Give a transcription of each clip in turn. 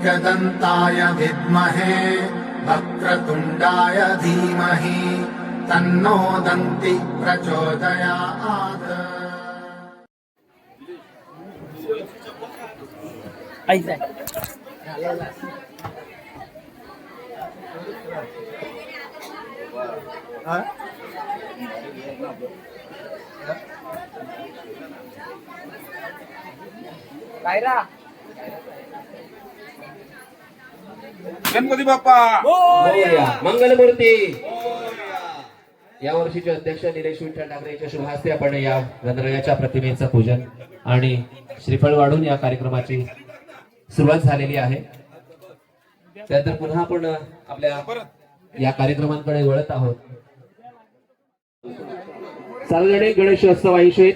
एकदन्ताय विद्महे वक्रतुण्डाय धीमहि तन्नो दन्ति प्रचोदयात्। गणपती बाप्पा मंगलमूर्ती। या वर्षीचे अध्यक्ष निलेश विठ्ठल ठाकरे यांच्या शुभ हस्ते आपण या गणरायाच्या प्रतिमेचं पूजन आणि श्रीफळ वाढून या कार्यक्रमाची सुरुवात झालेली आहे। त्यानंतर पुन्हा आपण आपल्या या कार्यक्रमांकडे वळत आहोत। सार्वजनिक गणेशोत्सव ऐंशी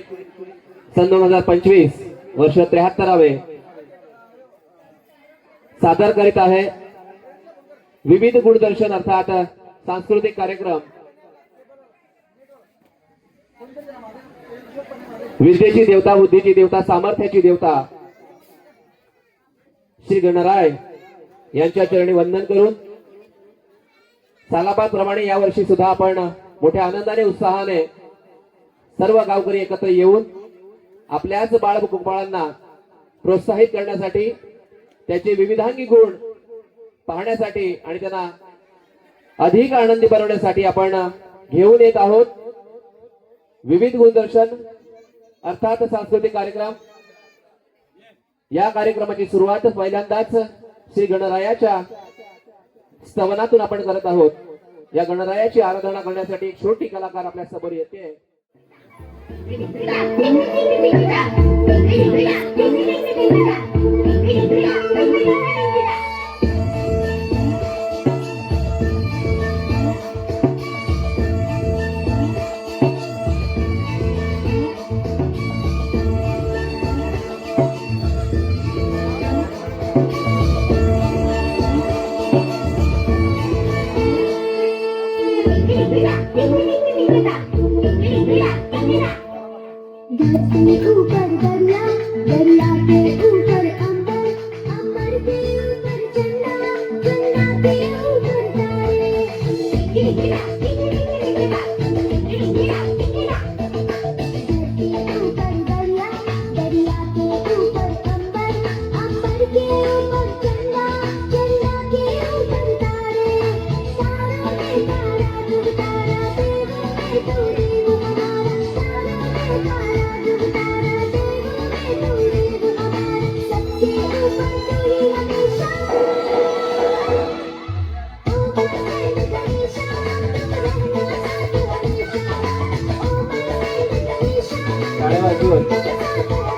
सन 2025 वर्ष 73वे सादर करीत आहे विविध गुणदर्शन अर्थात सांस्कृतिक कार्यक्रम। विद्येची देवता, बुद्धीची देवता, सामर्थ्याची देवता श्री गणराय यांच्या चरणी वंदन करून सालाबादप्रमाणे यावर्षी सुद्धा आपण मोठ्या आनंदाने उत्साहाने सर्व गावकरी एकत्र येऊन आपल्याच बाळांना प्रोत्साहित करण्यासाठी, त्याचे विविधांगी गुण पाहण्यासाठी आणि त्यांना अधिक आनंदी बनवण्यासाठी आपण घेऊन येत आहोत विविध गुणदर्शन अर्थात सांस्कृतिक कार्यक्रम। या कार्यक्रमाची सुरुवात पहिल्यांदाच श्री गणरायाच्या स्तवनातून आपण करत आहोत। या गणरायाची आराधना करण्यासाठी एक छोटी कलाकार आपल्या समोर येते।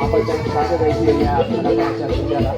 आपण स्वागत आहे या कलाकाराच्या पूजाला।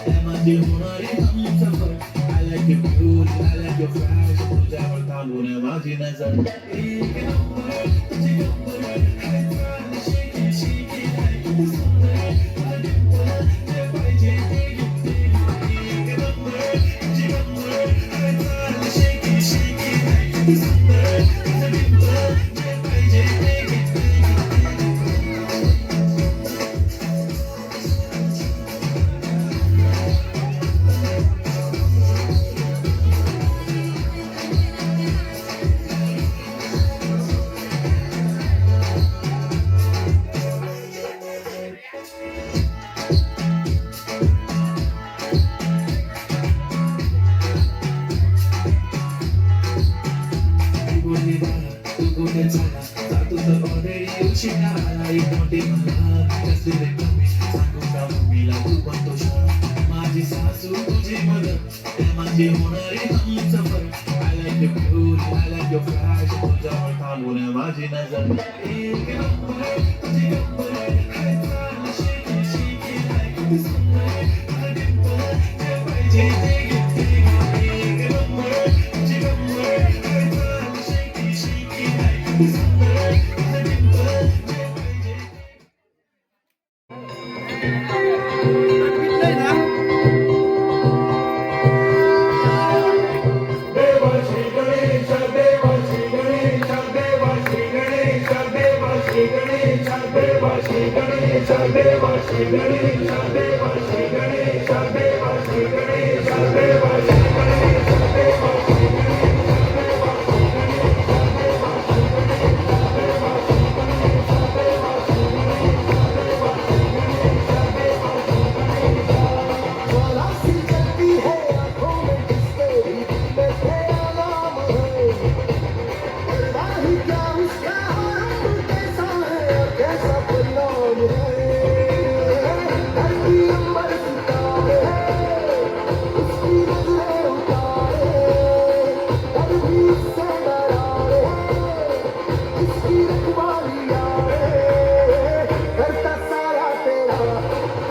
त्यामध्ये होणारी Humsafar I like your beauty, I like your fashion तुझ्यावर थांबून माझी नजर एक नंबर तुझी गंमत हाय चाल shake it, shake it हाय किती सुंदर तुझं डिंपल जे पाहिजे ते घेते एक नंबर तुझी गंमत हाय चाल shake it, shake it हाय किती सुंदर तुझं डिंपल जे पाहिजे ते घेते बोलली बाळा तू कुठे झाला जातो तर ऑलरेडी उशिरा आला एक मोठी मला कसली रे कमी सांगू का मम्मीला तू पण तो शाळा माझी सासू तुझी मदत त्या माझी होणारी Humsafar I like your beauty, I like your fashion तुझ्यावर थांबून माझी नजर एक नंबर तुझी गंमत हाय चाल shake it, shake it हाय किती सुंदर तुझं डिंपल जे पाहिजे ते घेते एक नंबर तुझी गंमत हाय चाल shake it, shake it हाय किती सुंदर तुझं डिंपल जे पाहिजे देवाशी गणेश देवाशी गणेश देवाशी गणेश देवाशी गणेश देवाशी गणेश देवाशी गणेश देवाशी गणेश देवाशी गणेश देवाशी गणेश सी चलती है आंखों में जिसके भी दिल में तेरा नाम है पता ही क्या उसका रूप कैसा है और कैसा परिणाम है धरती अंबर सितारे उसकी नजरें उतारे कभी भी इससे डराए इसकी रखवाली आए करता सारा तेरा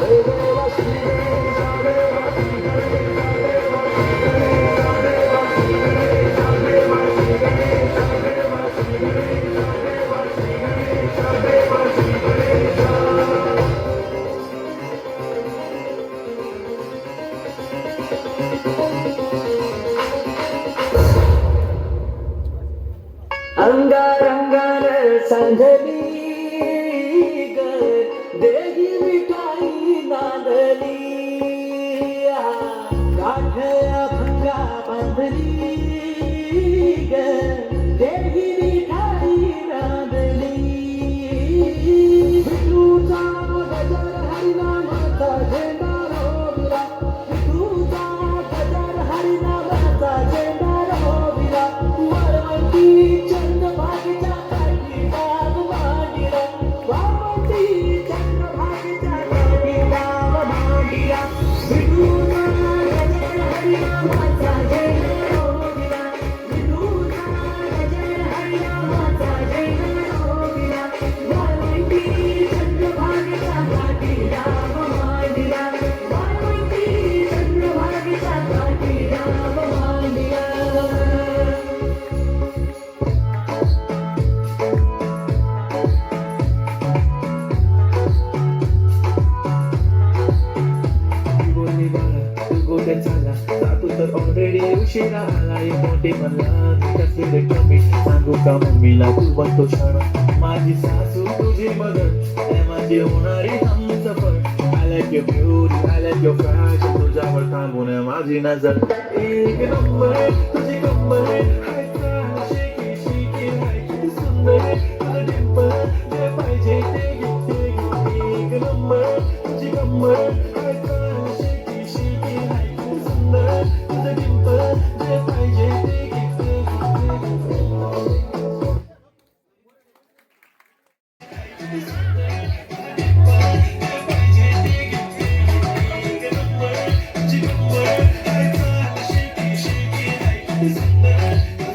हे देवा श्री गणेश देवा श्री गणेश देवा श्री गणेश देवा श्री गणेश देवा श्री गणेश देवा श्री गणेश देवा श्री गणेश देवा श्री गणेश अंगारंगार सांगली ग देही मिठाई नांदली काठया भंगा बांधली ग देही मिठाई नांदली विठूचा गजर हरिनामाचा झेंडा रोविला विठूचा गजर हरिनामाचा झेंडा रोविला वाळवंटी चंद्रभागेच्या काठी डाग मांडिला वाळवंटी चंद्रभागेच्या काठी डाग मांडिला विठूचा गजर हरिनामाचा झेंडा रोविला विठूचा गजर हरिनामाचा झेंडा रोविला वाळवंटी चंद्रभागेच्या काठी डाग मांडिला वाळवंटी चंद्रभागेच्या काठी डाग मांडिला बोलली बाळा तू कुठे झाला जातो तर ऑलरेडी उशिरा आला एक मोठी म्हणला कसली रे कमी सांगू का मम्मीला तू पण तो शाळा माझी सासू तुझी मदत त्या माझी होणारी Humsafar I like your beauty, I like your fashion तुझ्यावर थांबून माझी नजर एक नंबर तुझी गंमत हाय चाल shake it, shake it हाय किती सुंदर तुझं डिंपल जे पाहिजे ते घेते एक नंबर तुझी गंमत हाय चाल shake it, shake it हाय किती सुंदर तुझं डिंपल जे पाहिजे ते घेते Shake it, shake it, like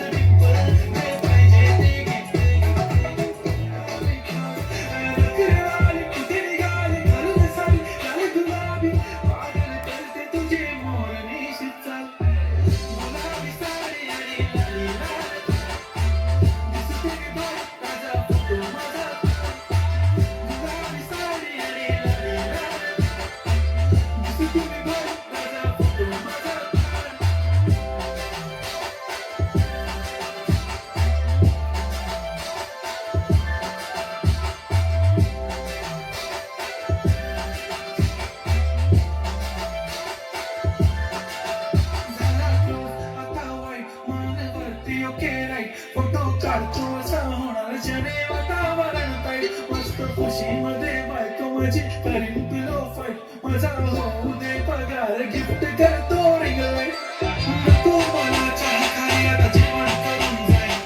होऊ दे पगार गिफ्ट करतो रिंग लाईट नको मला चहा खाली आता जेवण करून जाईल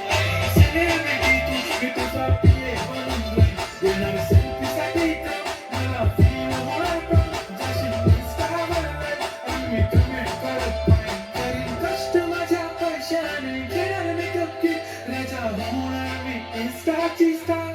सेलिब्रिटी तूच मी तुझा पिये बनून जाईल येणार सेल्फीसाठी तर मला फील होणार पण जाशील इंस्टावर लाईव्ह आणि मी कमेंट करत नाही करीन कष्ट माझ्या पैशाने घेणार मेकअप किट राजा होणार मी इंस्टाची स्टार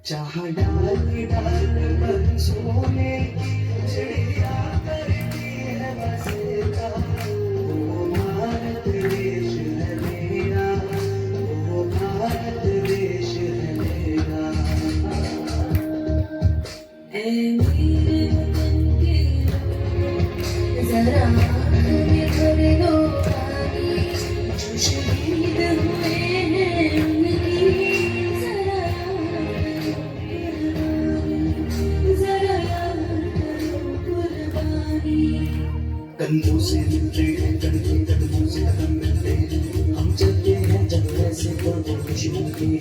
चाह डाल डाल बरसों में चिड़िया करती है बसेरा वो भारत देश है मेरा वो भारत देश है मेरा ऐ मेरे वतन के लोग जरा आँखें भर लो पानी जो शहीद हुए हैं उनकी जरा याद करो कुर्बानी कदमों से मिलते हैं चढ़ते कदमों से कदम मिलते हैं हम चलते हैं जंगल से पौधों को चूमते हैं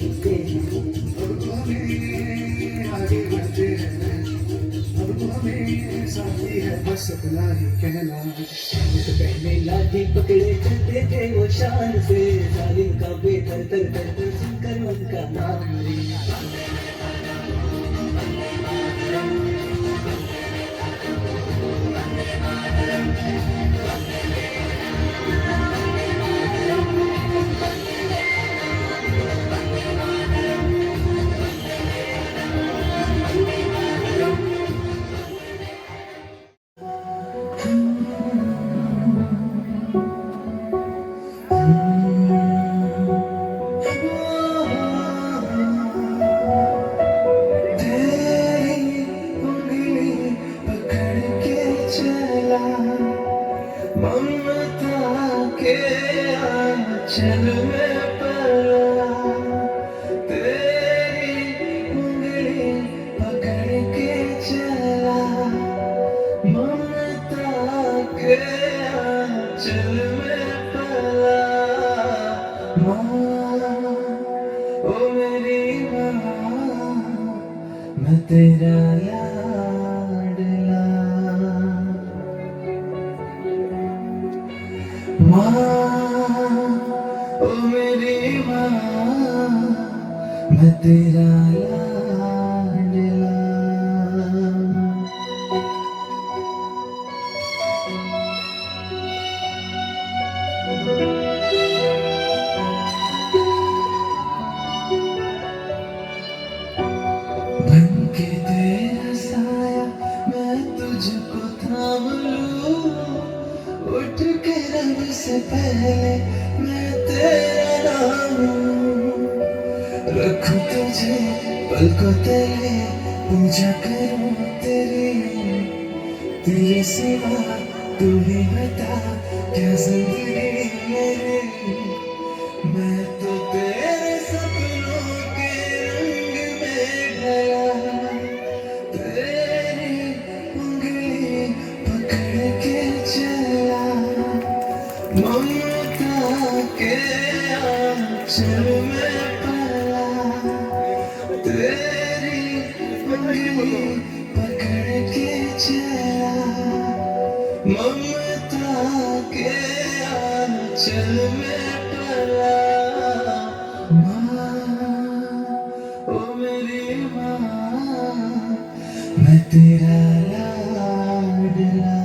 अब तो हमें आगे बढ़ते हैं अब तो हमें साथी है बस अपना ही कहना तो पहले लाठी पकड़े चलते थे वो शान से जालिम का बेहतर कर सुनकर उनका नाम लिया ममता के आंचल में पला तेरी उंगली पकड़ के चला ममता के आंचल में पला माँ ओ मेरी माँ मैं तेरा लाडला माँ ओ मेरी माँ मैं तेरा लाडला बनके तेरा साया मैं तुझको थाम लूं उठ के रंग से पहले मैं तेरा नाम रखूं तुझे पलकों तले पूजा करूं तेरे सिवा तू ही बता क्या जिंदगी मेरी मैं तो तेरे सपनों के रंग में ढला तेरी उंगली पकड़ के चला ममता के आंचल में पला तेरी उंगली पकड़ के चला ममता के आंचल में पला माँ ओ मेरी माँ मैं तेरा लाडला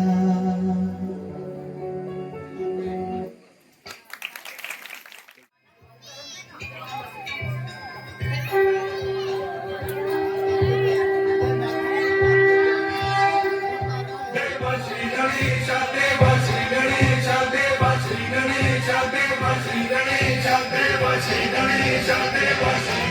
देवा श्री गणेशा देवा श्री गणेशा देवा श्री गणेशा देवा श्री गणेशा देवा श्री गणेशा देवा श्री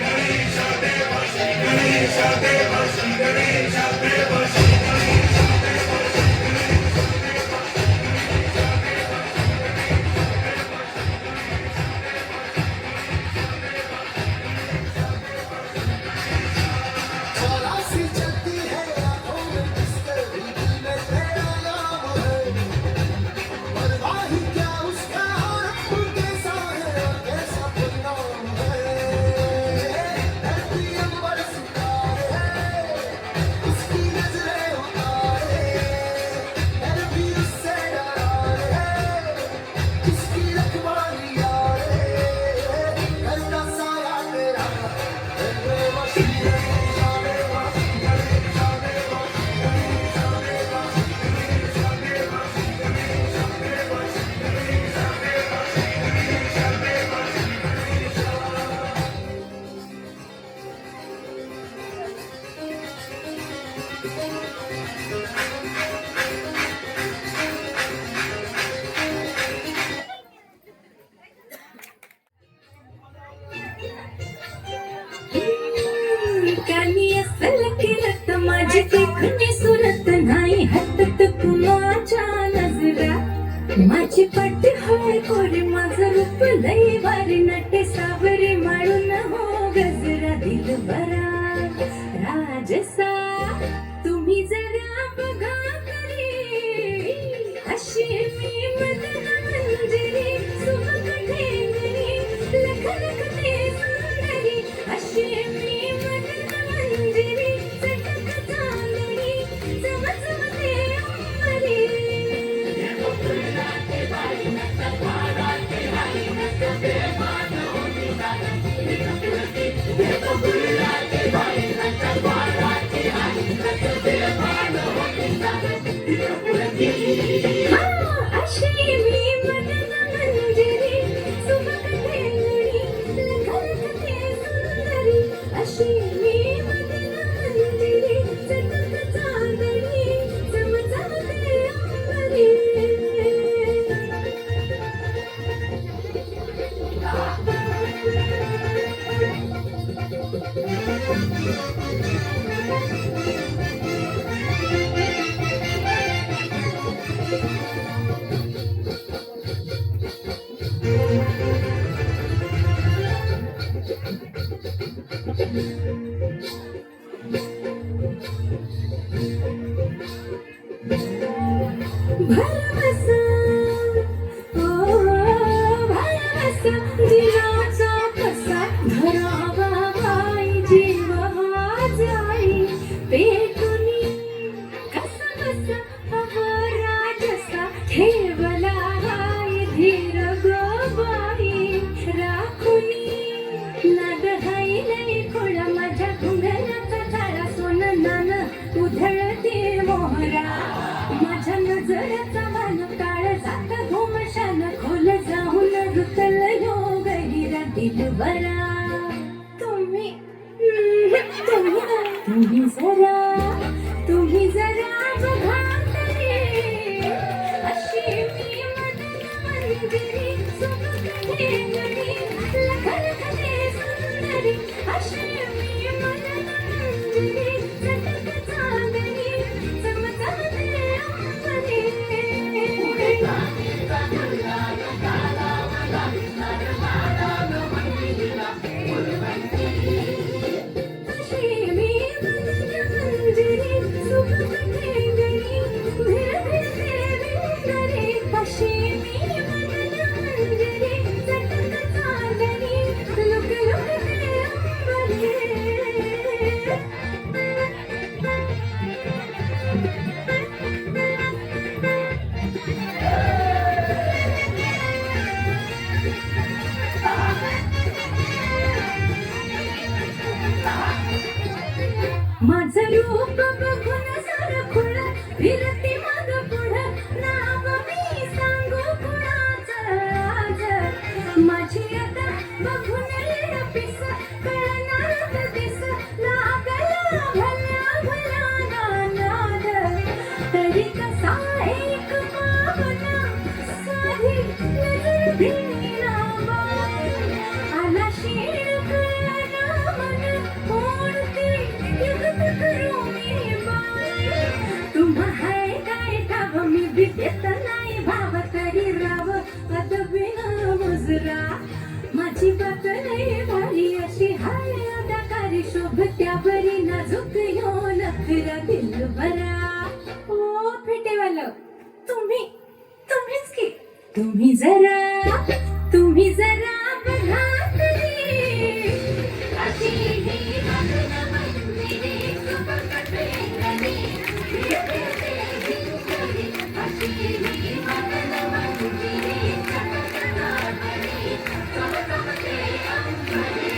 अस्सल केलत माझी देखणी सुरत नाही हटत कुणाच्या नजरा माझी पाठी होय कोरी माझं रूप लई भारी नटे सावरी माळून हो गजरा दिल बरा राजसा तुम्ही जरा बघा तरी अशी मी मदन मंजरी सुबक ठेंगरी लख लख ते सुंदरी अशी मी मदन मंजरी चटक चांदणी चम चम ते अंबरी अशी मी मदन मंजरी सुबक ठेंगरी लख लख ते सुंदरी अशी मी मदन मंजरी चटक चांदणी चम चम ते अंबरी भरवसा ओ भरवसा जीवाचा कसा धरावा बाई जीव हा जाई पेटुनी कसा बसा राजसा ठेवला हाय धीर ग बाई राखुनी नाद हाय लई खोळा माझ्या घुंगराचा तारा सोन नान उधळते मोहरा माझ्या नजरेचा मान काळ जात घुमशान खोल जाऊन रुतल योग हिरा दिल बरा तुम्ही जरा बघा तरी अशी मी मदन मंजरी सुबक ठेंगरी लख लख ते सुंदरी अशी मी मदन मंजरी चटक चांदणी चम चम ते अंबरी अशी मी मदन मंजरी सुबक ठेंगरी भिरभिरते भिंगरी अशी मी मदन मंजरी चटक चांदणी लुक लुक ते अंबरी माझं रूप बघून सारं खुळ फिरती मग पुढं नाव मी सांगू कुणाचं आज माझी आता बघून लेड पिस कळणार दिस लागला भला भला नाद तरी कसा एक पावना साधी नजर भिना आला शीळ कळना मन कोणती युगत करू मी बाई तुम्हा हाय काय ठाव मी विद्येत नाही भाव तरी राव पदवीन मुजरा माझी बात लई भारी अशी हाय अदाकारी शोभत्यावरी नाजूक योन फिरा दिल बरा ओ फेटेवालं तुम्हीच की तुम्ही जरा बघा तरी अशी ही मदन मंजरी सुबक ठेंगरी अशी ही मदन मंजरी चटक चांदणी चम चम ते अंबरी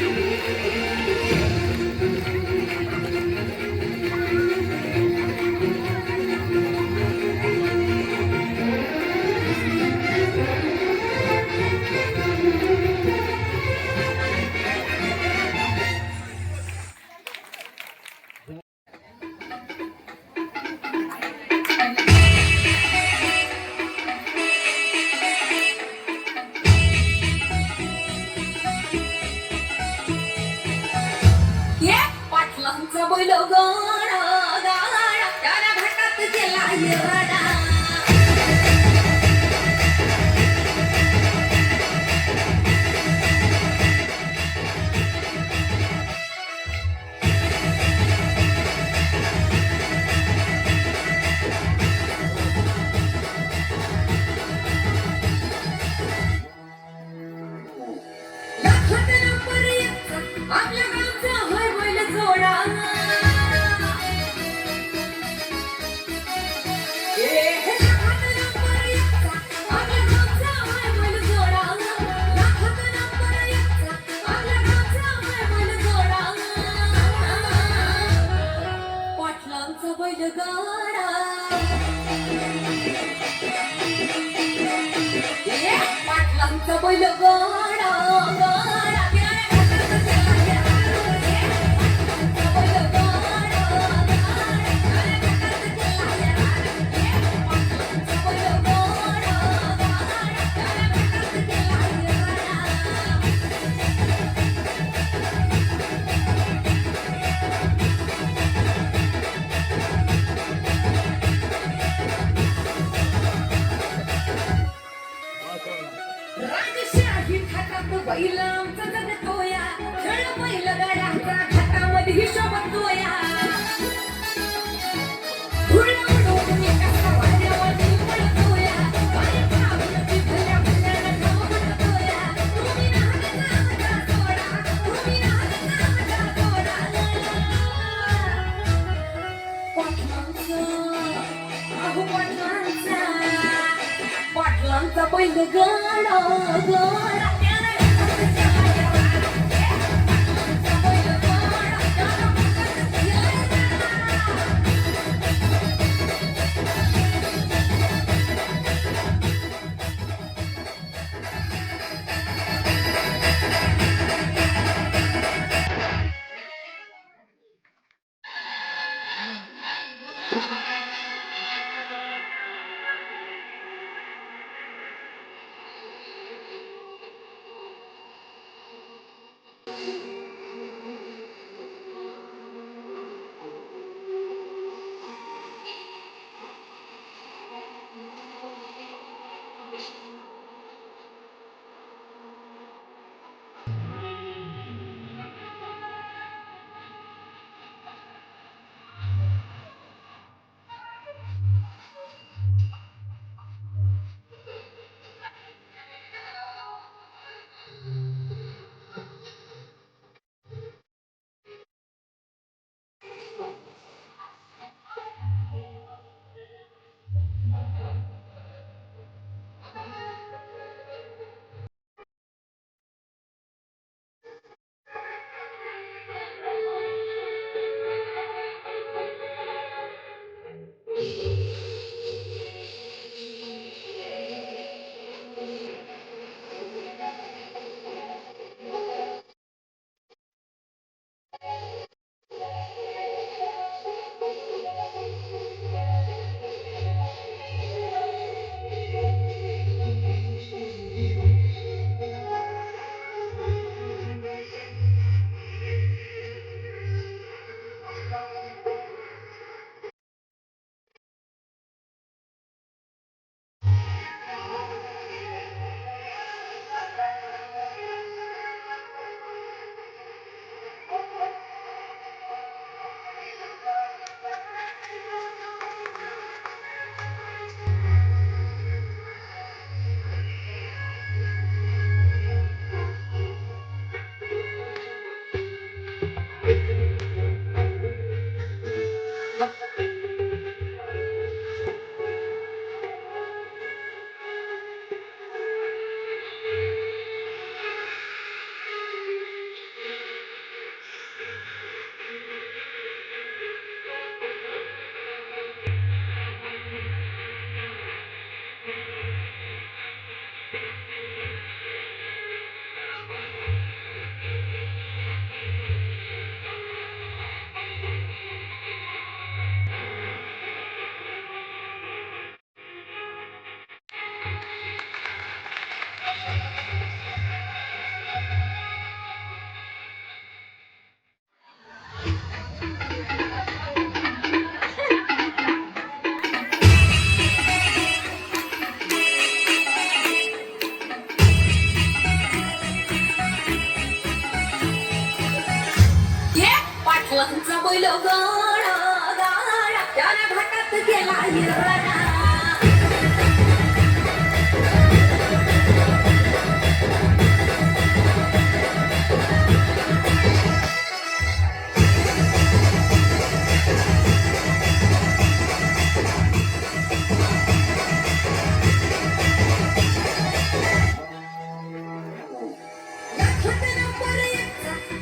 बैल गाडा गाडा त्याला घाटात गेला येडा लाखात नंबर एकचा आपल्या गावचा होय बैल जोडा लाखात नंबर एकचा आपल्या गावचा होय बैल जोडा लाखात नंबर एकचा आपल्या गावचा होय बैल जोडा पाटलांचा बैल गाडा पाटलांचा बैल गाडा गाडा त्याला घाटात गेला येडा पाटलांचा बैल गाडा गाडा त्याला घाटात गेला येडा पाटलांचा बैल गाडा गाडा त्याला घाटात गेला येडा राजशाही थाटात बैलांचा जगतोया खेळ बैलगाड्यांचा घाटामध्ये हिशोब तोया हुरळून एका वाऱ्यावरती पळतोया आणि पावलाची भल्या भल्यानं धाव पडतोया तुम्ही नाहकचा आमचा सोडा तुम्ही नाहकचा आमचा सोडा पाटलांचा अहो पाटलांचा पाटलांचा बैल गाडा गाडा त्याला घाटात गेला येडा पाटलांचा बैल गाडा त्याला घाटात गेला येडा पाटलांचा बैल गाडा गाडा त्याला घाटात गेला हिरडा.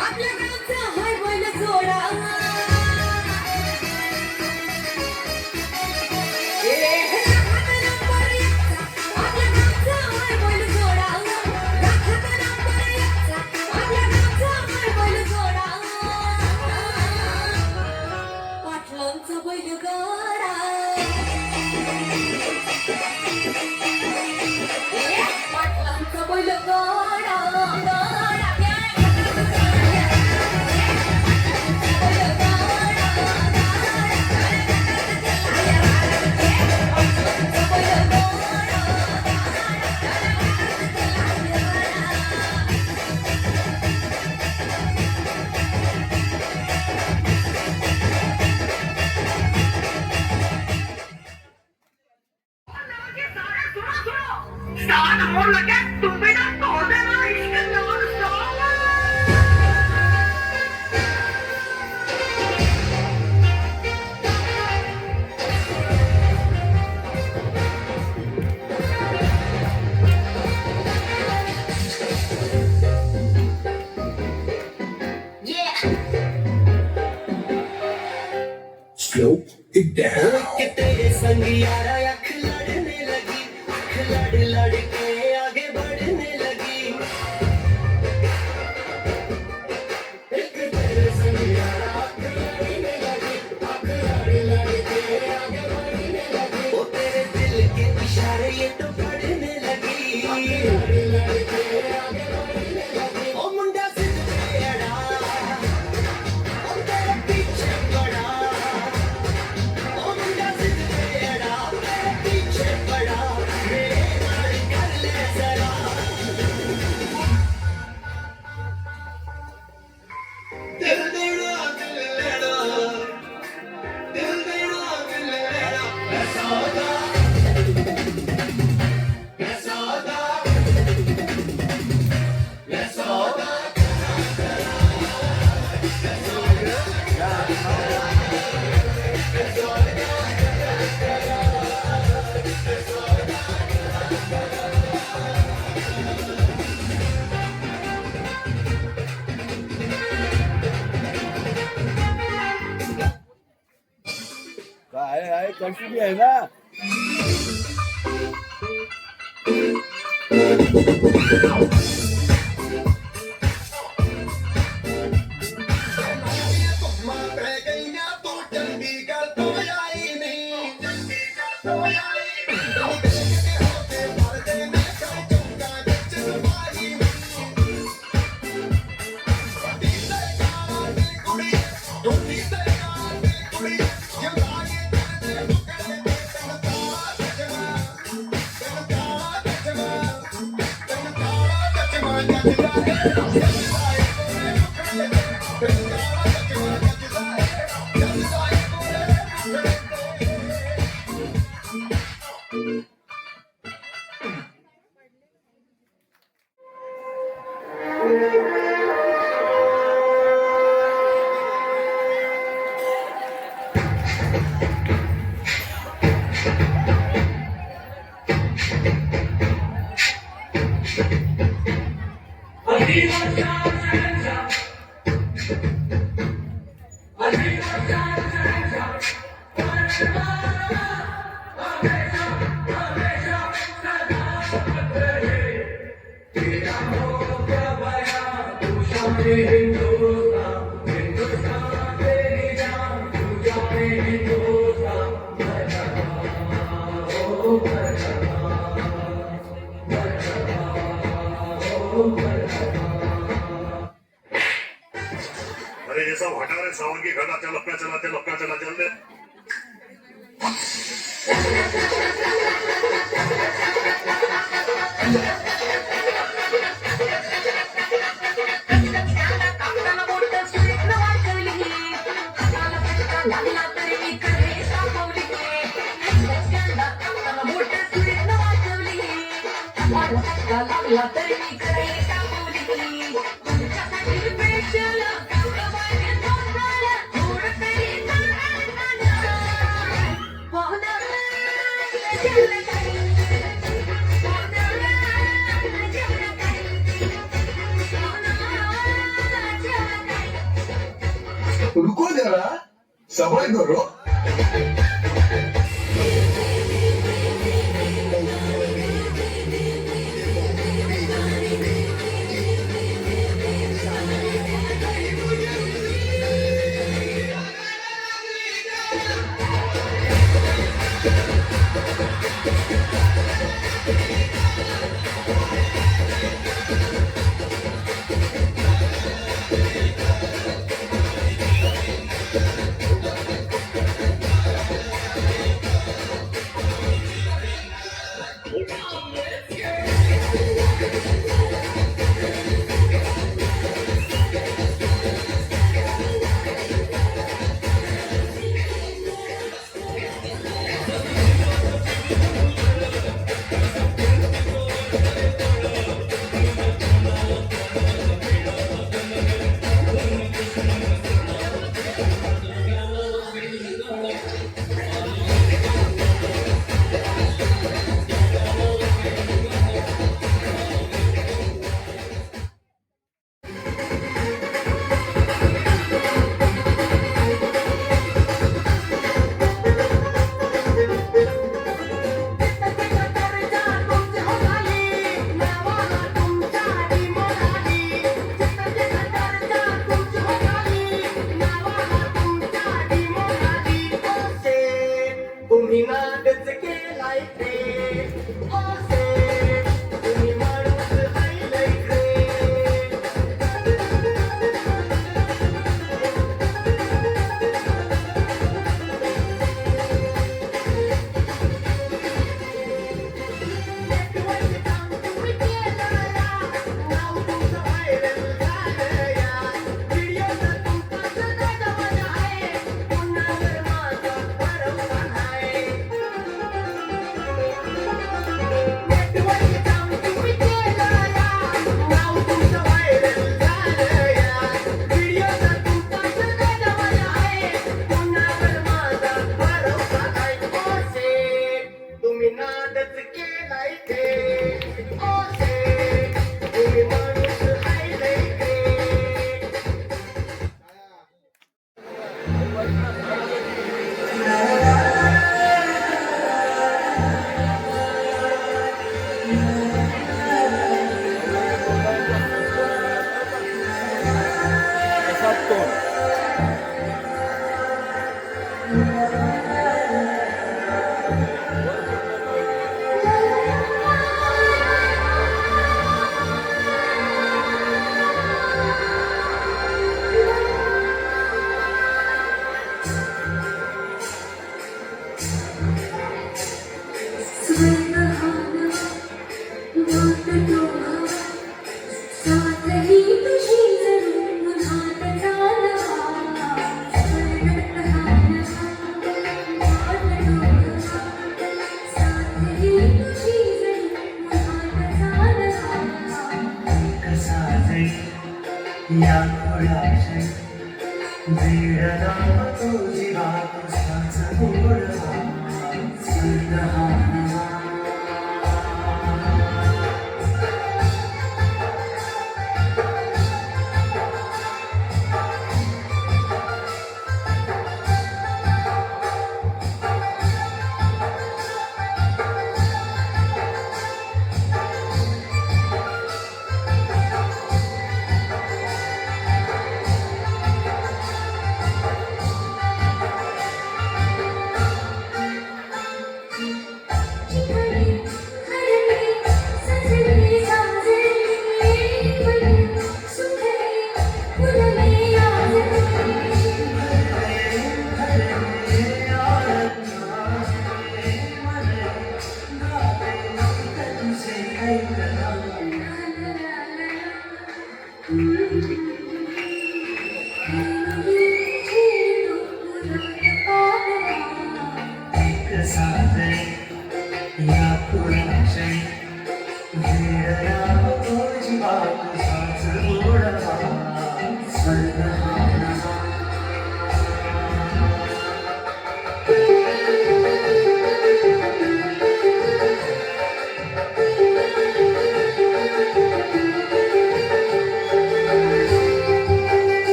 आपल्या गावचा हाय बैल जोडा. आपल्या गावचा हाय बैल जोडा. आपल्या गावचा हाय बैल जोडा. पाटलांचा बैल गाडा. पाटलांचा बैल गाडा गाडा. Slow it down. कि तेरे संग यारा अख लड़ने लगी, अख लड़ लड़ के आगे बढ़ने लगी. एक तेरे संग यारा अख लड़ने लगी, अख लड़ लड़ के आगे बढ़ने लगी. वो तेरे दिल के इशारे ये तो पढ़ने लगी, अख लड़ लड़ के आगे बढ़ने लगी. ओ मुंडा सिद्ध पेड़ा, ओ तेरे पीछे पड़ा. ओ मुंडा सिद्ध पेड़ा, तेरे पीछे पड़ा. मेरे नाल कर ले जरा. दिल देना दिल लेना, दिल देना दिल लेना. मैं सौदा, मैं सौदा, मैं सौदा. काय आहे कशी आहे ना. अरे जैसा हटा रहे सावन की घटा चल अपना चला चल दे. कापताना बोट स्वीट वाटली. तुला तर मी करेल का मुली तुमच्यासाठी स्पेशल गावाबाहेर तोंडाला गोड तरी हो ना जेवण काही हो ना जेवण काही हो ना जेवण काही रुको जरा सबर करो तुम्ही नागच केलाय रे तुम्ही माणूस राहिलाय रे तुम्ही नादच केलाय ते तुम्ही माणूस राहिलाय रे या खोळाशी भिडला तुझी वापसाच गोडवा संदहानवा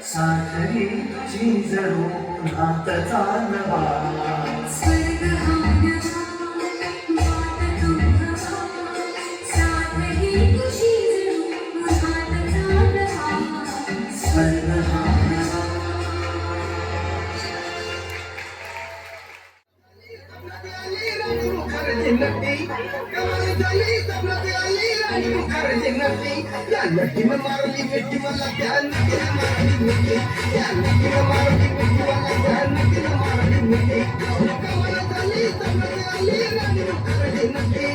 साखरी तुझी जणू हातचा नवा स्वर्ग हा मारली मिठी मला त्या नदीनं मारली मिठी त्या नदीनं मारली मिठी मला त्या नदीनं मारली मिठी कमला झाली तबलती आली राणी मुखर्जी नटी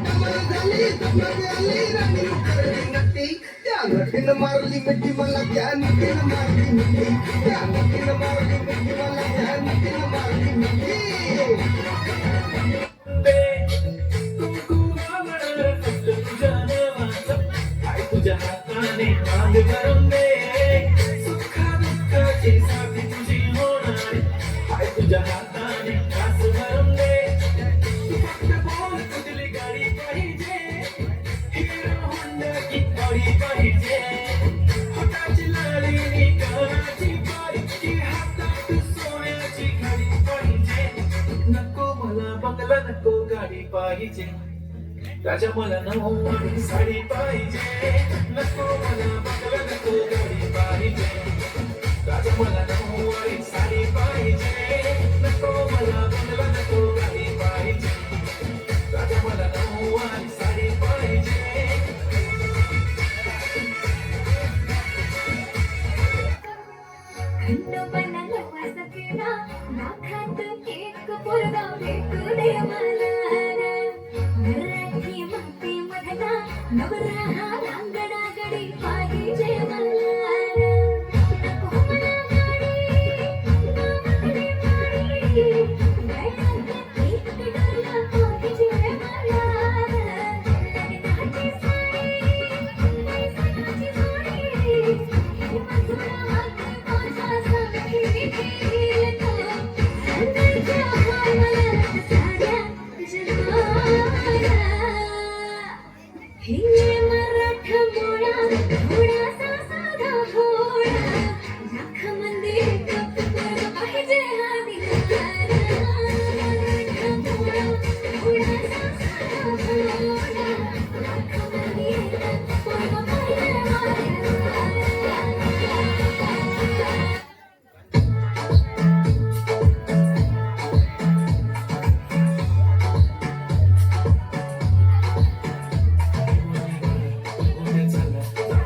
कमला झाली तबलती आली राणी मुखर्जी नटी त्या नदीनं मारली मिठी मला त्या नदीनं मारली मिठी त्या नदीनं मारली मिठी मला त्या नदीनं मारली मिठी तुझ्या हाताने मांग करून दे सुखा दुःखाची साथी तुझी होणार हाय तुझ्या हाताने कास भरून दे तू फक्त बोल कुठली गाडी पाहिजे हिरो होंडा की गाडी पाहिजे हाताची लाली नी कानाची बारीकी हातात सोन्याची घडी पाहिजे नको मला बंगला नको गाडी पाहिजे राजा मला नऊवारी साडी पाहिजे नको मला बंगला नको गाडी पाहिजे राजा मला नऊवारी साडी पाहिजे नको मला बंगला नको गाडी पाहिजे राजा मला नऊवारी साडी पाहिजे खंडोबाला लवासा केला लाखात एक पोरगा भेटू दे मला मराठी माती मधला नवरा हा रांगडा गडी पाहिजे मला नको मला गाडी गावाकडे पाडी गळ्यात एक डोला पाहिजे मला लग्नाची साडी पैसाची जोडी हे माझा हात माझा साथी गेला अंगाच्या मला साड्या हे मराठा मोळा थोडासा साधा भोळा लाख मंदिर पाहिजे हा दिलदार मराठा मोळा थोडासा साधा भोळा लाख मंदिर पाहिजे हा दिलदार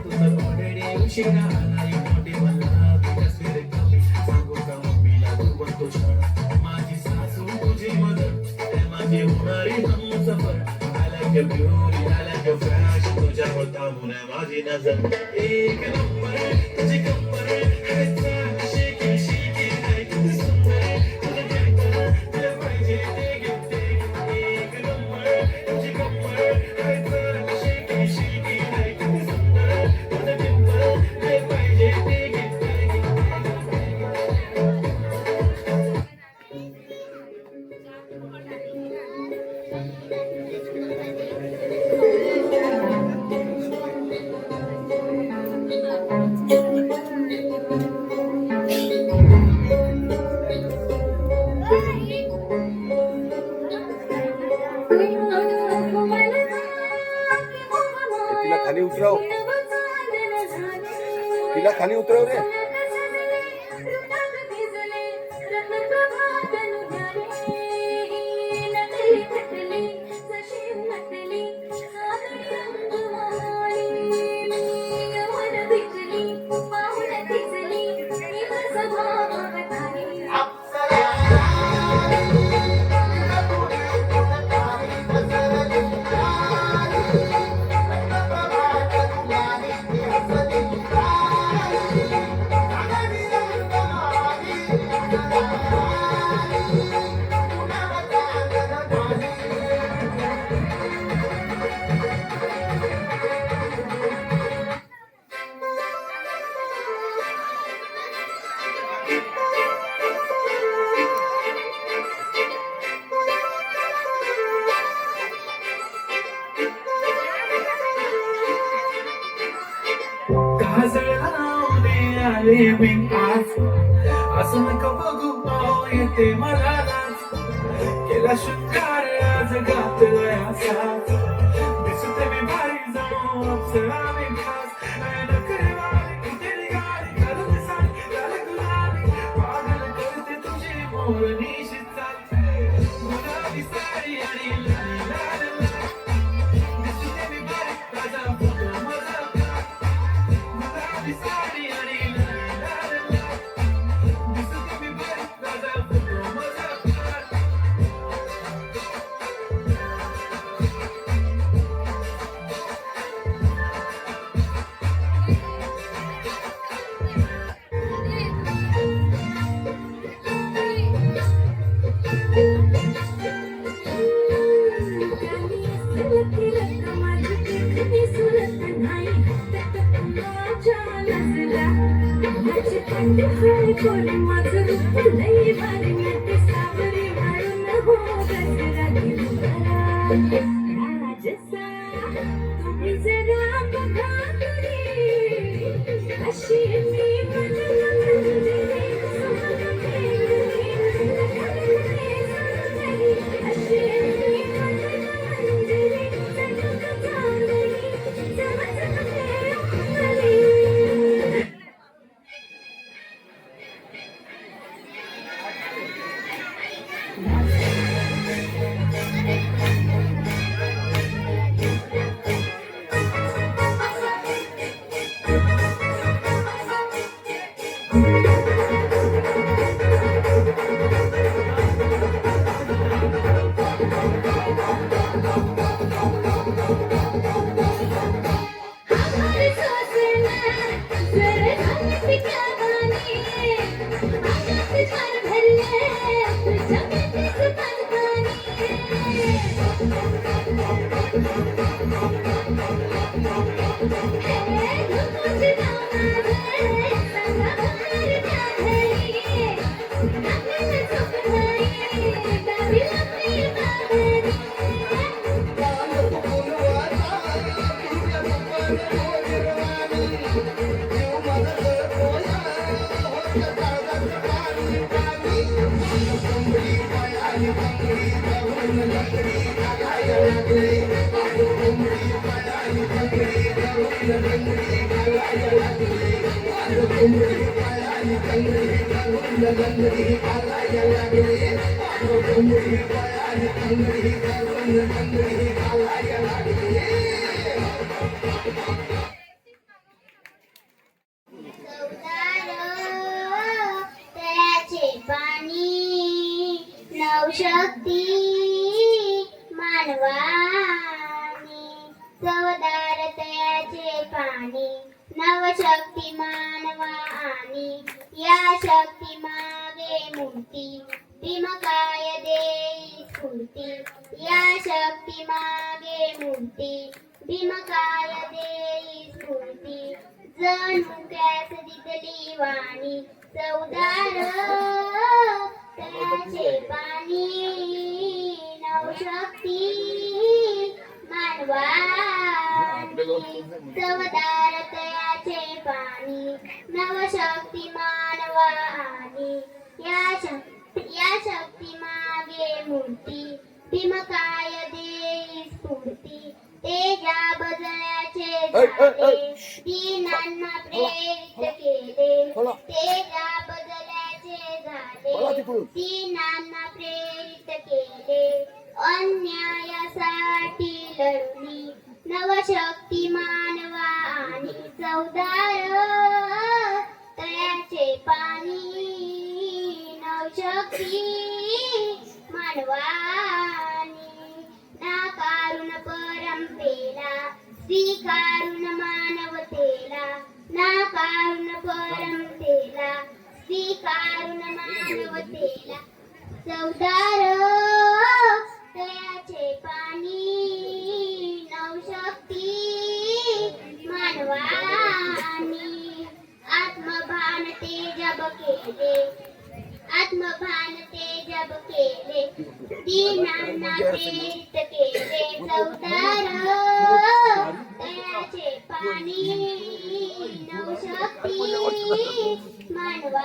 उशिरा आलाय मोठे मला कसले रे कमी सांगू का मम्मीला तू बनतो छान माझी सासू तुझी मदत माझी होणारी Humsafar I like your beauty I like your fashion तुझ्या होता माझी नजर एक नंबर तुझी कंबर है शेकी शेकी है किती सुंदर तुझं काय करा तुला पाहिजे ते घेते एक नंबर तुझी कंबर है शेकी शेकी है किती सुंदर तुझं काय पाहिजे ते घेते तिला खाली उतरव तिला खाली उतरव रे टायमिंग आज असं नका बघू पाहू येते मला लाज केला शृंगार आज घातलाय असाच दिसते मी भारी जणू अप्सरा मी खास नखरेवाली कुठे निघाली घालून साडी लाल गुलाबी पागल करते तुझी मोरनीशी चाल गुलाबी साडी आणि लाली लाल दिसते मी भारी माझा फोटो माझा गुलाबी साडी आणि लाली लाल दिसते मी भारी माझा फोटो माझा तळ्याचे पाणी नवशक्ती मानवानी चवदार तळ्याचे पाणी नवशक्ती मानवानी या शक्ती मागे मूर्ती भीमकाय देई स्फूर्ती या शक्ती मागे मूर्ती भीमकाय देई स्फूर्ती जणू त्यास दिसली वाणी चवदार तळ्याचे पाणी नवशक्ती मानवानी चवदार तळ्याचे पाणी नवशक्ती मानवानी या शक्ती मागे मूर्ती भीमकाय देई स्फूर्ती तेजा बजळ्याचे झाले दीनांना प्रेरित केले तेजा बजळ्याचे झाले दीनांना प्रेरित केले अन्यायासाठी लढली नवशक्ती मानवा आणि चवदार तळ्याचे पाणी नवशक्ती मानवानी नाकारून परंपेला स्वीकारून मानवतेला नाकारून परंपेला स्वीकारून मानवतेला चवदार तळ्याचे पाणी नवशक्ती मानवानी आत्मभान ते जब केले आत्मभान ते जब केले दीनांना प्रेरित केले चवदार तळ्याचे आणि नवशक्ती मानवा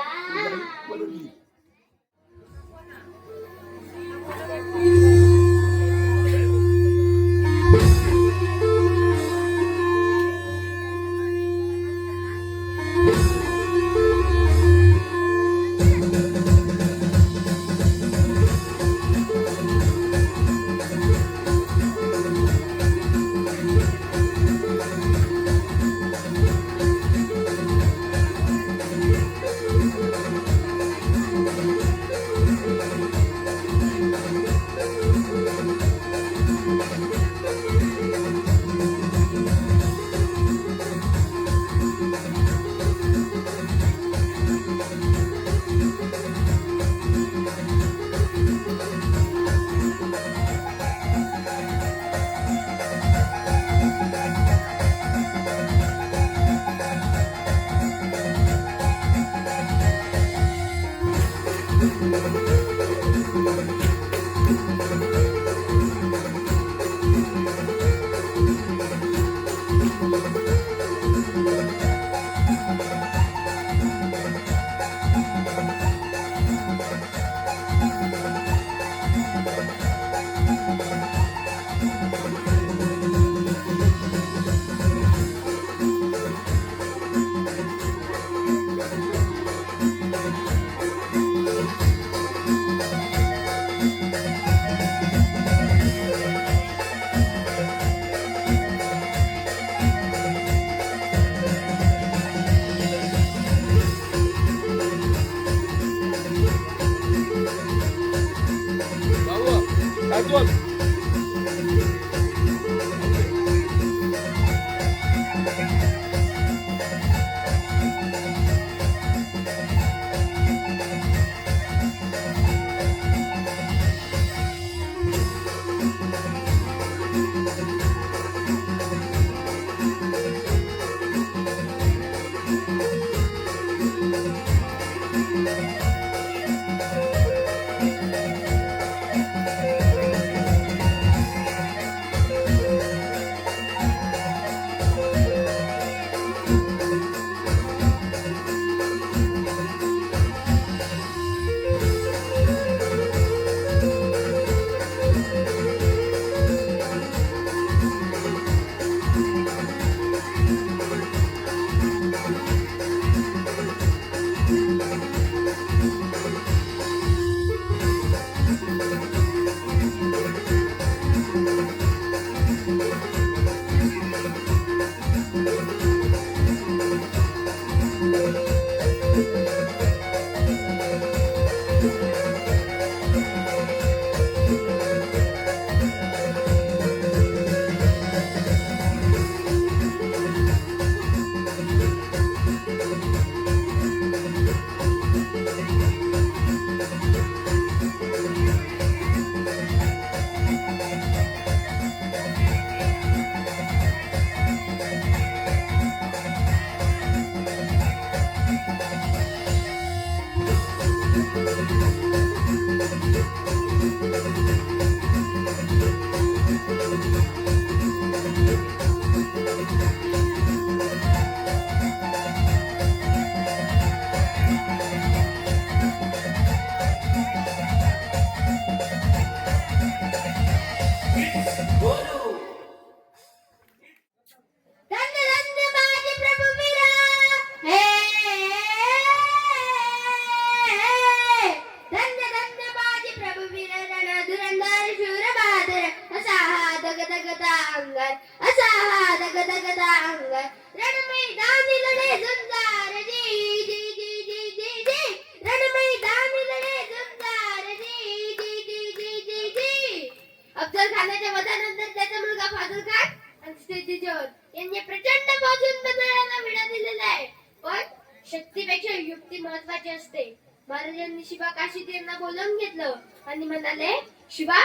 शक्तीपेक्षा युक्ती महत्वाची असते. महाराजांनी शिवा काशीत यांना बोलावून घेतलं आणि म्हणाले, शिवा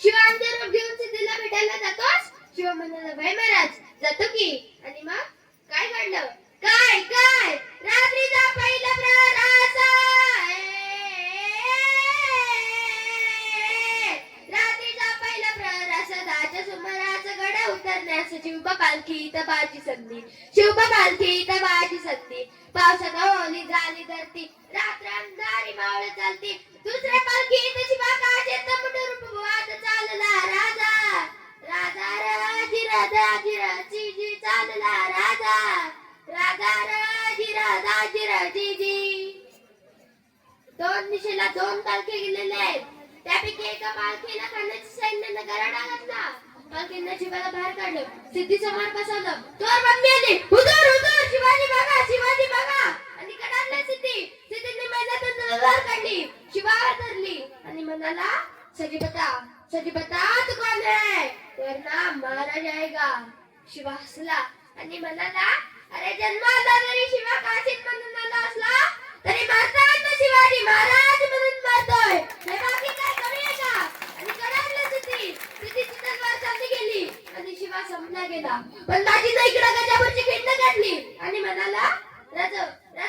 शिवा आमचे रूप घेऊन सिद्धीला भेटायला जातोस? शिवा म्हणाला, भाई महाराज जातो की. आणि मग काय घडलं? काय काय रात्रीचा पहिला प्रहर असा, रात्रीचा पहिला प्रहर असा 10च्या सुमारास गड उतरण्यास चिंबा पालखी तपाची संधी. पालखी तर माझी सत्ती पावसात ओली झाली धरती रात्र अंधारी मावळ चालती दुसऱ्या पालखी तशी बागाचे तमुट रूप वाद चालला राजा राजा राजी जी चालला राजा राजा राजी दोन दिशेला दोन पालखी गेलेले आहेत त्यापैकी एका पालखीला खाण्याची सैन्यानं गराडा घातला पालखीनं शिवाला बाहेर काढलं सिद्धी समोर बसवलं तोर बंदी आली हुजूर शिवाजी बघा आणि कडाडला सिद्धीने मैदानातून तलवार काढली शिवावर धरली आणि म्हणाला सजीबता तू कौन है तेरा नाम महाराज आएगा शिवा हसला आणि म्हणाला अरे जन्माला जरी शिवा काशीत म्हणून आला असला तरी मारतात ना शिवाजी महाराज म्हणून मारतोय हे बाकी काय कमी आहे का आणि कडाडला सिद्धीची तलवार चालली गेली आणि शिवा संपला गेला पण बाजीनं इकडे गजावरची खिंड काढली आणि म्हणाला राजा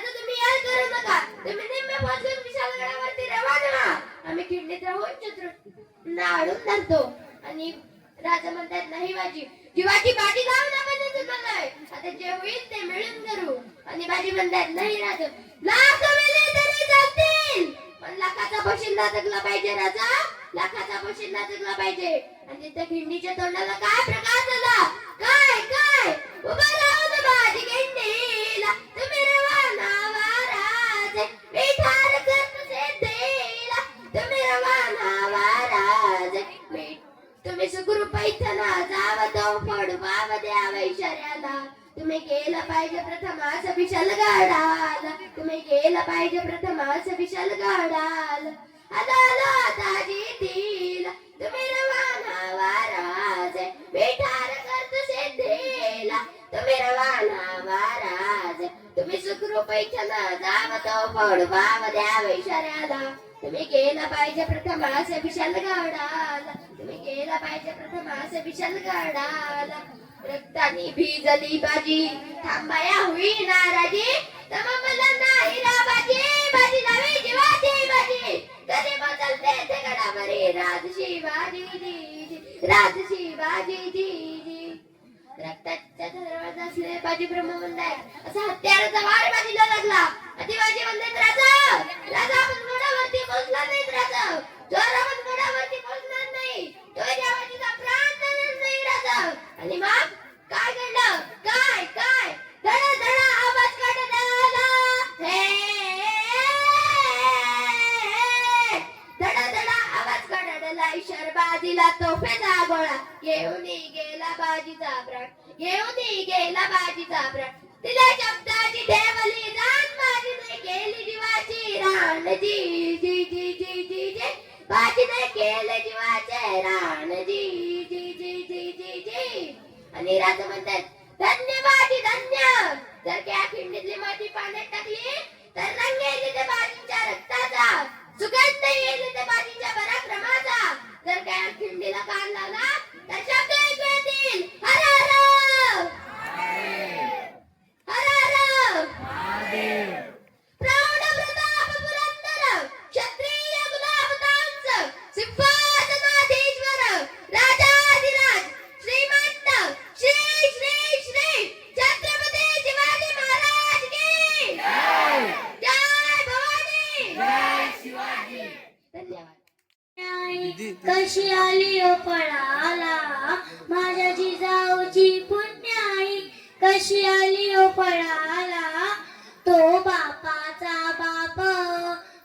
तुम्ही यार करू नका तुम्ही निम्मे वाजून विशालगडावरती रवाना व्हा आम्ही खिंडीत राहून शत्रूंना आडून धरतो आणि राजा म्हणतात नाही शिवाजी बाजी जाऊ नका म्हणलंय आता जे होईल ते मिळून करू आणि बाजी म्हणतात नाही राजा लाख मेले तरी चालतील पण लाखाचा पोशिंदा जगला पाहिजे राजा लाखाचा पोशिंदा जगला पाहिजे आणि त्या खिंडीच्या तोंडाला काय प्रकार झाला काय उभा राहून बाजी खिंडीला तुम्ही रवाना वाराज विठार करते देला तुम्ही रवाना वाराज तुम्ही सुखरूप पैठणा जाव तो फोड वाव द्यावा इशाऱ्याला तुम्ही गेला पाहिजे प्रथम असं विशाल गाडाला तुम्ही गेला पाहिजे प्रथम असं विशाल गाडाला आला ताजी तिला तुम्ही रवाना वाराज विठार करतो सिद्धीला तुम्ही रवाना वाराज तुम्ही सुखरूप पैठणा जाव तो फोड वाव द्यावा इशाऱ्याला तुम्ही गेला पाहिजे प्रथम असं विशाल गाडाला तुम्ही गेला पाहिजे प्रथम असं विशाल गाडाला रक्तानी भिजली बाजी थांबाया होई नाराजी तमा मला नाही बाजी नवी जीवाची बाजी कधी बदलते ते गडावरे राजशी बाजी रक्ताच्या दरवाजा असले बाजी ब्रह्म म्हणताय असा हत्याराचा वार बाजीला लागला बाजी म्हणतात राजा आपण घोड्यावरती पोहोचला नाहीत राजा जर आपण घोड्यावरती पोहोचणार नाही तो या बाजीचा प्राण देणार नाही राजा आणि मग काय घडलं काय धडा आवाज काढला धडा आवाज काढला इशारबाजीला तोफेचा गोळा घेऊन गेला बाजीचा प्राण तिला शब्दाची ठेवली रान बाजीने केली जीवाची रान जी बाजीने केले जीवाचे रान जी आणि राजा म्हणतात धन्य जर त्या खिंडीतली माती पाण्यात टाकली तर रंग येईल त्या बाजीच्या रक्ताचा सुगंध येईल त्या बाजीच्या पराक्रमाचा जर त्या खिंडीला कान लावला तर शब्द ऐकू येतील हर प्रौढ प्रताप पुरंदर क्षत्रिय गुलाबतांच सिंहासनाधीश्वर राजाधिराज श्रीमंत श्री छत्रपती शिवाजी महाराज की जय भवानी जय शिवाजी धन्यवाद कशी आली ओ पळाला माझ्या जिजाऊची पुण्याई कशी आली ओ पळाला तो बापाचा बाप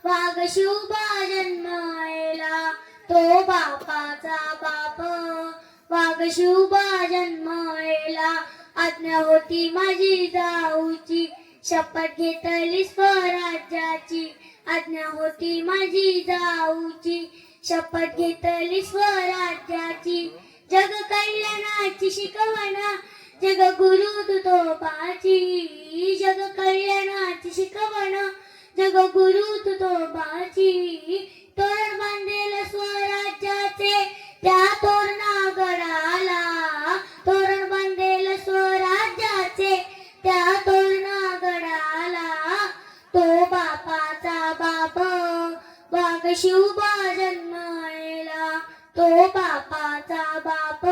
वाघ शुभा जन्मायला तो बापाचा बाप वाघ शुभा जन्मायला आज्ञा होती माझी जाऊची शपथ घेतली स्वराज्याची आज्ञा होती माझी जाऊची शपथ घेतली स्वराज्याची जग कल्याणाची शिकवणा जग गुरु तुतोबाची जग कल्याणाची शिकवणा जग गुरु तुतोबाची तोरण बांधेल स्वराज्याचे त्या तोरणा गडाला तोरण बांधेल स्वराज्याचे त्या तोरणा गडाला तो बापाचा बाप वाघ शिवबा जन्मायला तो बापाचा बाप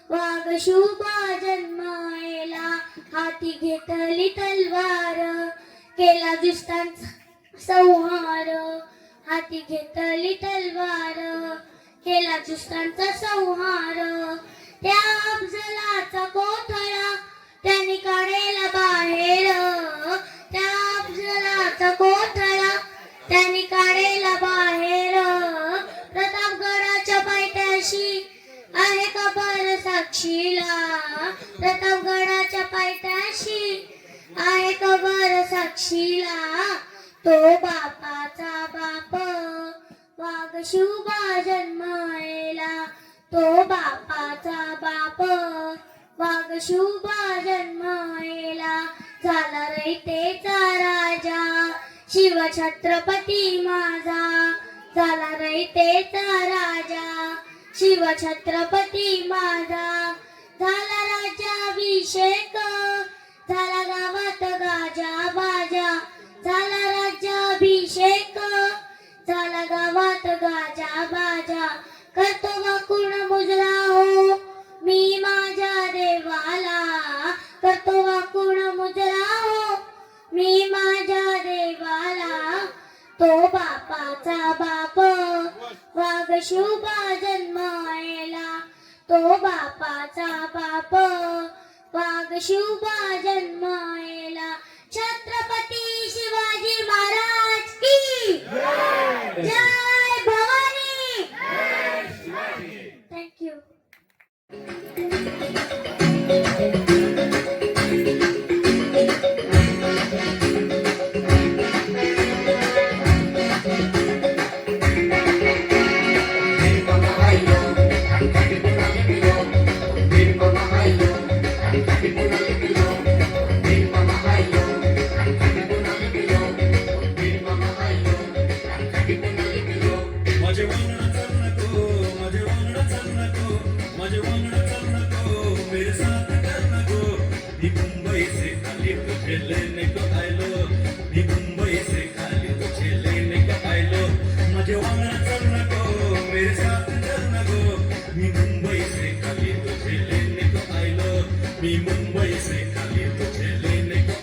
वाघ शुभा जन्मायला हाती घेतली तलवार केला दुष्टांचा संहार हाती घेतली तलवार केला दुष्टांचा संहार त्या अफजलाचा कोथळा त्यांनी काढेला बाहेर त्या अफजलाचा कोथळा त्यांनी काढेला बाहेर प्रतापगडाच्या पायथ्याशी आहे कबर साक्षीला प्रतापगडाच्या पायथ्याशी आहे कबर साक्षीला तो बापाचा बाप वाघ शिवबा जन्मायला तो बापाचा बाप वाघ शिवबा जन्मायला झाला रयतेचा राजा शिव छत्रपती माझा झाला रयतेचा राजा शिव छत्रपती माझा झाला राज्याभिषेक झाला गावात गाजा बाजा झाला राज्याभिषेक झाला गावात गाजा बाजा करतो वाकुण मुजरा हो मी माझ्या देवाला करतो वाकुण मुजरा हो मी माझ्या देवाला तो बापाचा बाप वाघ शिवबा जन्मायला तो बापाचा बाप वाघ शिवबा जन्मायला छत्रपती शिवाजी महाराज की जय भवानी थँक्यू माझे वांगडा चाल नको माझे वांगडा चाल नको माझे वांगडा चाल नको मेरे साथ कर नको मी मुंबई से खाली तुझे लेने को आयलो मी मुंबई से खाली तुझे लेने को आयलो माझे वांगडा चाल नको मेरे साथ कर नको मी मुंबई से खाली तुझे लेने को आयलो मी मुंबई से खाली तुझे लेने को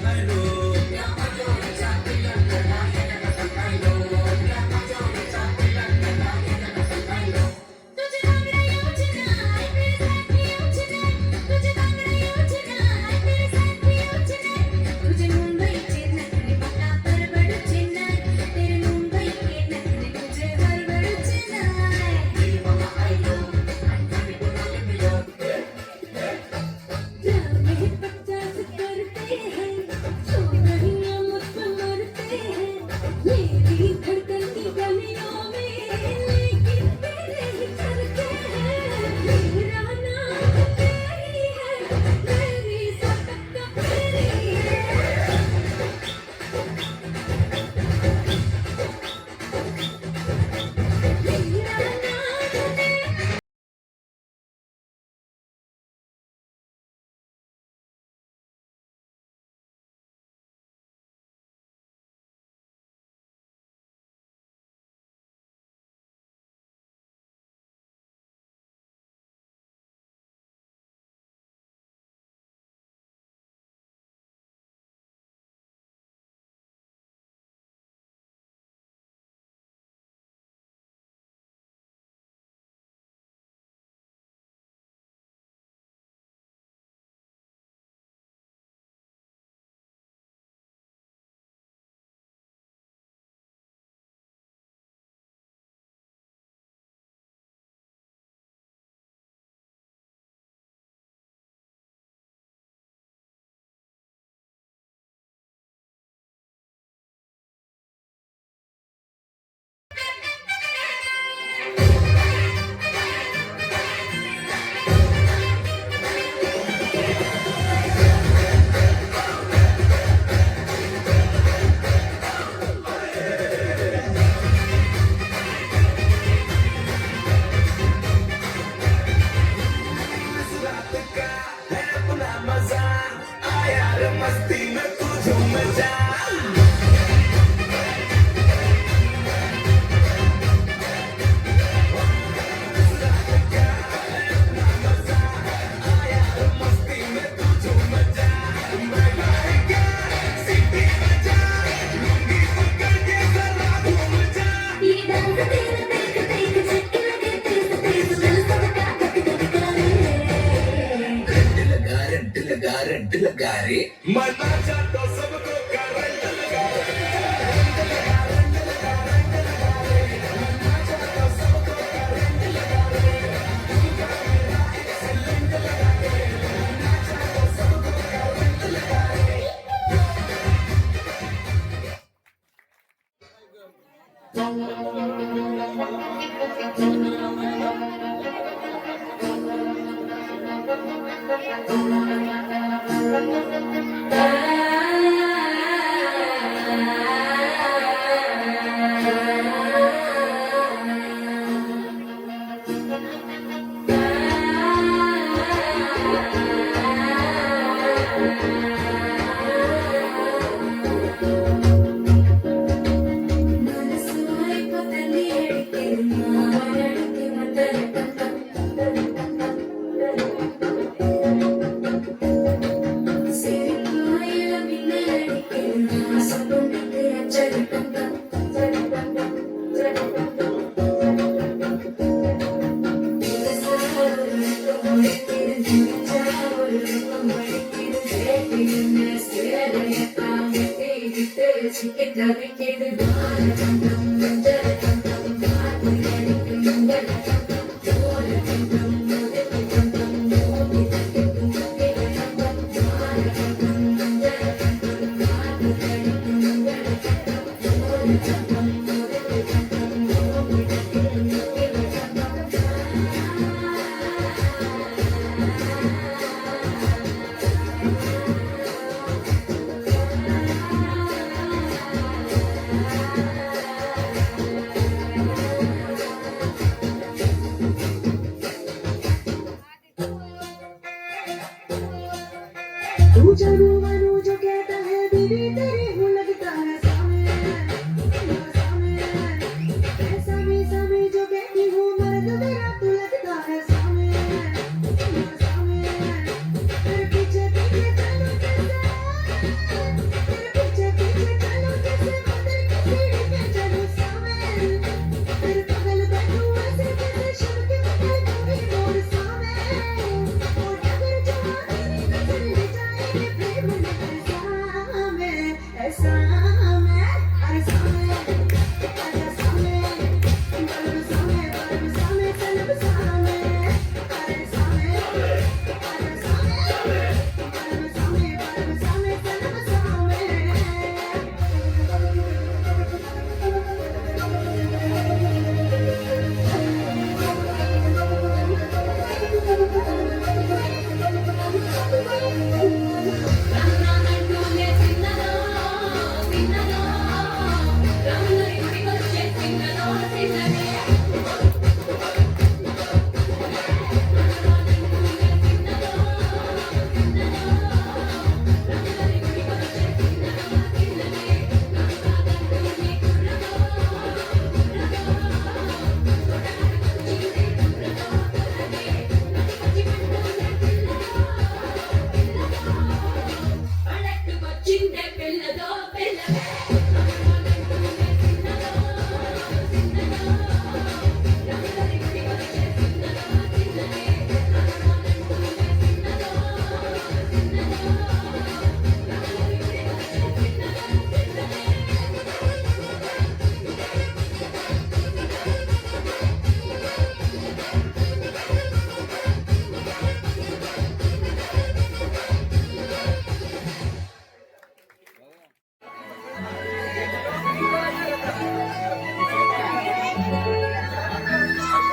अरे मनाचा तो सबको करंट लगा तू जानू मानू जो कहता है बीवी तेरी हूँ लगता है सामे सामे जो कहती हूँ मर्द मेरा तू लगता है सामे तेरे पीछे पीछे चलो कैसे मंदिर की सीढ़ी पे चलो सामे तेरे बगल बैठूं ऐसे कैसे शब के बगल कभी मोर सामे और अगर जहाँ तेरी नजर ले जाएगी प्रेम नगर सामे ऐसा मैं अरे सामे आजा सामे बलब सामे चलब सामे अरे सामे आजा सामे बलब सामे चलब सामे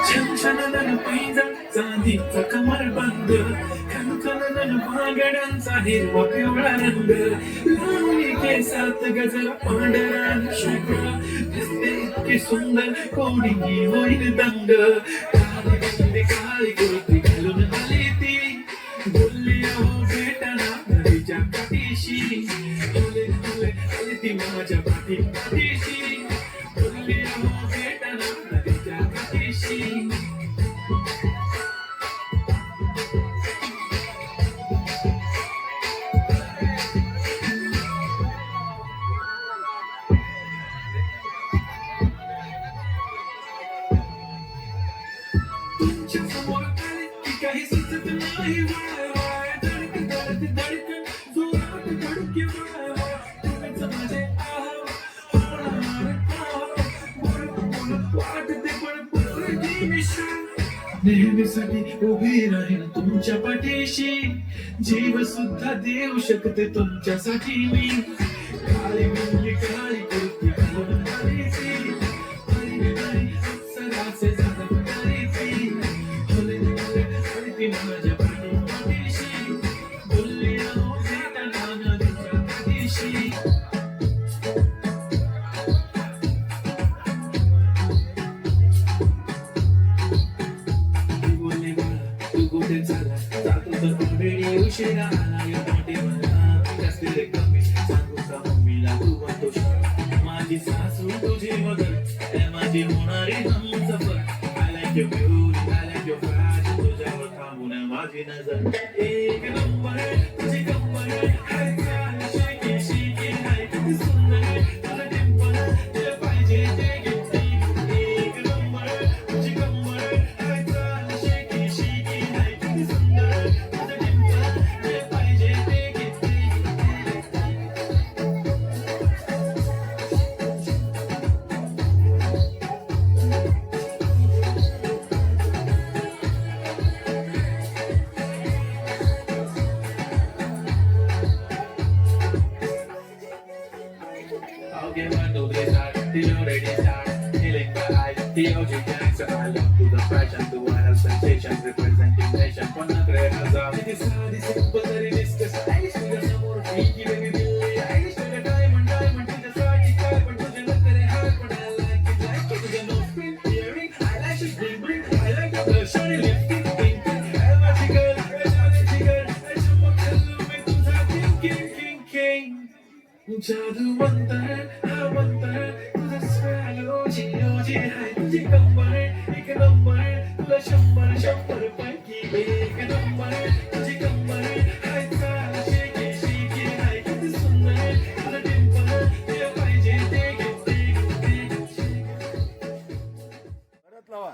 छनछनन पैजा चांदीचा कमरबंद खनखनन भांगड्यांचा हिरवा पिवळा रंग लावणी केसात गजरा पांढरा आणि शुभ्र दिसते इतकी सुंदर कोणी होईल दंग काळी कुर्ती घालून आली ती बोलली अहो भेटना नदीच्या काठीशी आले ती माझ्या पाठीशी बोलली अहो भेटना नदीच्या काठीशी तुमच्या समोर आले की काही सुचत नाही वाय धडकन जोरात मिशन नेहमीसाठी उभी राहील तुमच्या पाठीशी जीव सुद्धा देऊ शकते तुमच्यासाठी मी काळी मिळली काळी कुर्ती घालून आली ती सरासे झालं आली ती आली ती माझ्या पाठीशी बोलली अहो भेटला नदीच्या पाठीशी कुठे चाला जातो तर ऑलरेडी उशिरा आला या मोठे मला जास्ती रे कमी सांगू का मम्मीला तू म्हणतो शाळा माझी सासू तुझी मदत ए माझी होणारी Humsafar I like your beauty I like your fashion तुझ्यावर थांबून आहे माझी नजर एक नंबर तुझी कंबर हाय चाल शेकी शेकी हाय किती सुंदर तुझं डिंपल तुला पाहिजे ते घेते एक नंबर तुझी कंबर हाय चाल शेकी शेकी हाय किती सुंदर तुझं डिंपल तुला पाहिजे ते घेते I'll give her no blizzard, the already start, healing the eyes, the OG gangster, I love to the fashion, to wild sensation, representing nation, पण नखरे हजार, किती साधी simple तरी discuss, stylish तुझ्या समोर, pinky baby billy, stylish तुझ्या diamond, तुझ्यासाठी काय, पण तुझे नखरे हाय, पण I like it, तुझे nose pin, earring, eyelashes, bling bling, I like your blush, shawty lipstick, pink pink, I magical, I challenge girl, I चमक चलू मैं तुझा king. जादूवंत है हवंत है तुझा स्वॅग ओजी ओजी हाय तुझी कंबर एक नंबर तुला 100 पैकी एक नंबर तुझी कंबर हाय चाल शेकी शेकी हाय किती सुंदर तुझं डिंपल तुला पाहिजे ते घेते परत लावा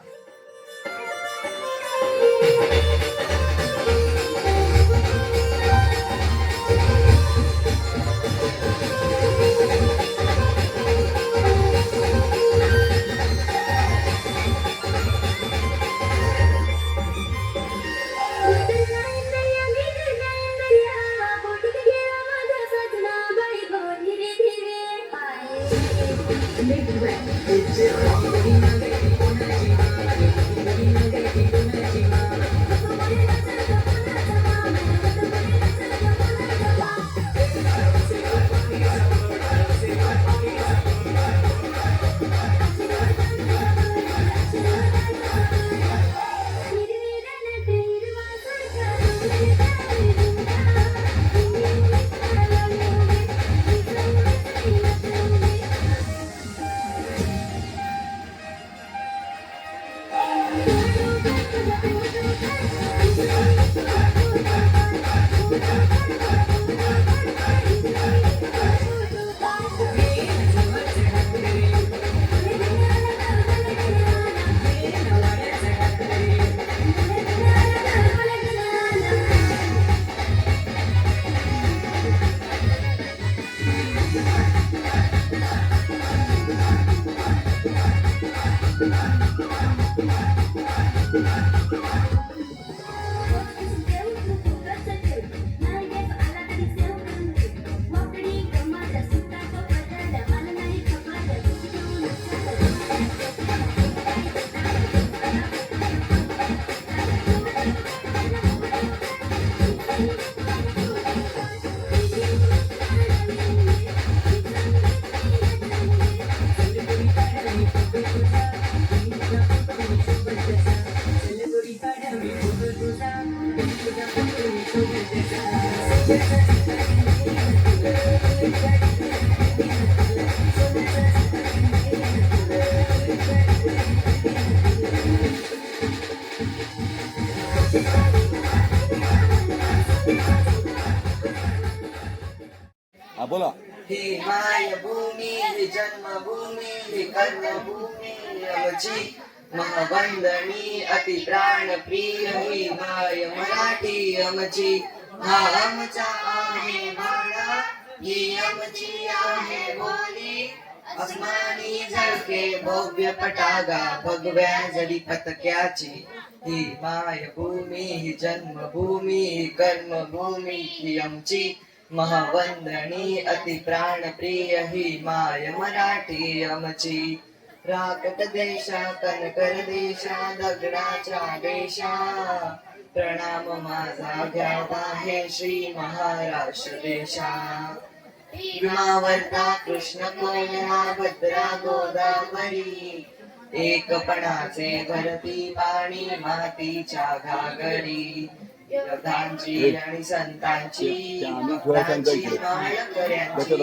हा बोला ही मायभूमी ही जन्मभूमी ही कर्मभूमी आमची महाबंधनी अति प्राणप्रिय ही माय मराठी आमची हा आमचा आहे बाळा ही आमची आहे बोली अस्मानी झळके भव्य पटागा भगव्या जरी पतक्याची ही मायभूमी ही जन्मभूमी ही कर्मभूमी ही आमची महावंदनी अति प्राणप्रिय ही माय मराठी आमची राकट देशा कनकर देशा दगडाच्या देशा प्रणाम माझा घ्यावा हे श्री महाराष्ट्र देशा भीमावर्ता कृष्ण कोयना भद्रा गोदावरी एकपणाचे भरती पाणी मातीच्या घागरी योद्धांची आणि संतांची भक्तांची माळकऱ्यांची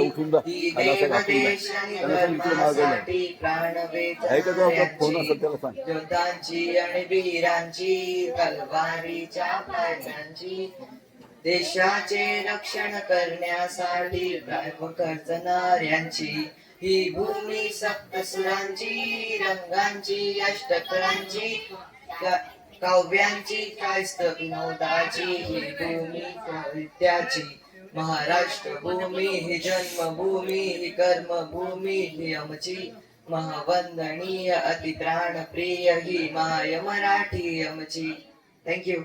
ही देवदेश आणि धर्मासाठी प्राण वेचणाऱ्यांची योद्धांची आणि वीरांची तलवारीच्या पायऱ्यांची देशाचे रक्षण करण्यासाठी प्राण खर्चणाऱ्यांची ही भूमी सप्तसुरांची रंगांची अष्टकरांची काव्यांची कायस्त विनोदाची ही भूमी साहित्याची महाराष्ट्र भूमी ही जन्मभूमी ही कर्मभूमी ही आमची महावंदनीय अति प्राणप्रिय ही माय मराठी आमची. थँक्यू.